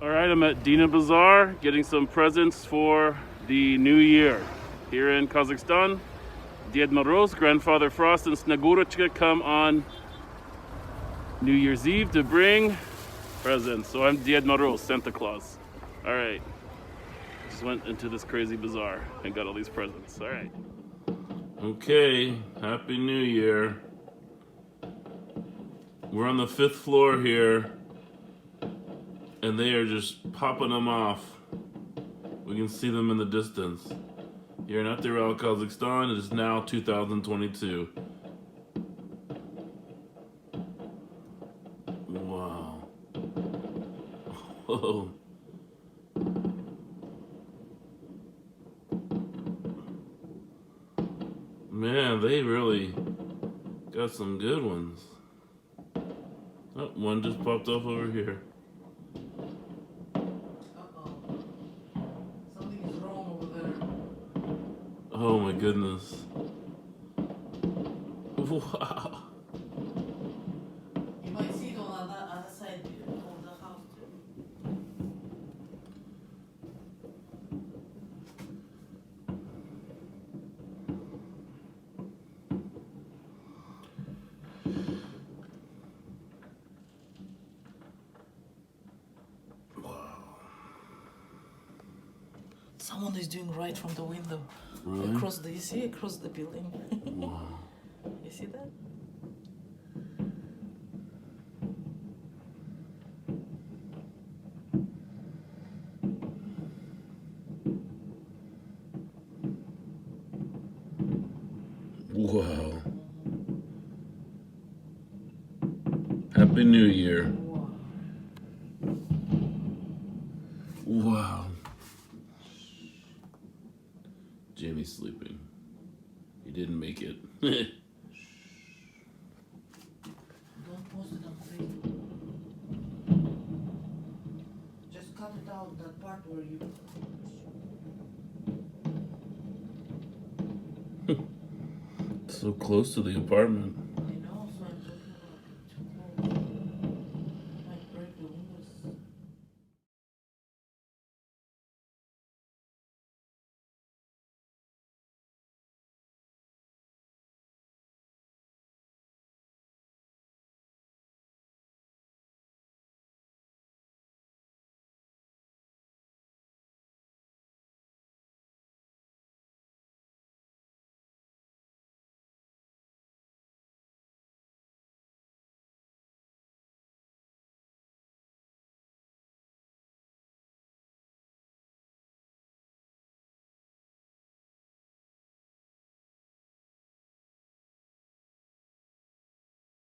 Alright, I'm at Dina Bazaar getting some presents for the new year. Here in Kazakhstan, Ded Moroz, Grandfather Frost, and Snegurочка come on New Year's Eve to bring presents. So I'm Ded Moroz, Santa Claus. Alright, just went into this crazy bazaar and got all these presents. Alright. Okay, Happy New Year. We're on the 5th floor here, and they are just popping them off. We can see them in the distance. Here in Atyrau, Kazakhstan, it is now 2022. Wow. Whoa. Man, they really got some good ones. Oh, one just popped off over here. Something is wrong over there. Oh my goodness. Wow. You might see it on the other side of the house too. Someone is doing right from the window. Really? Across the, you see, across the building. Wow. You see that? Wow. Happy New Year. Wow. Jimmy's sleeping. He didn't make it. Don't post it on Facebook. Just cut it out, that part where you... So close to the apartment.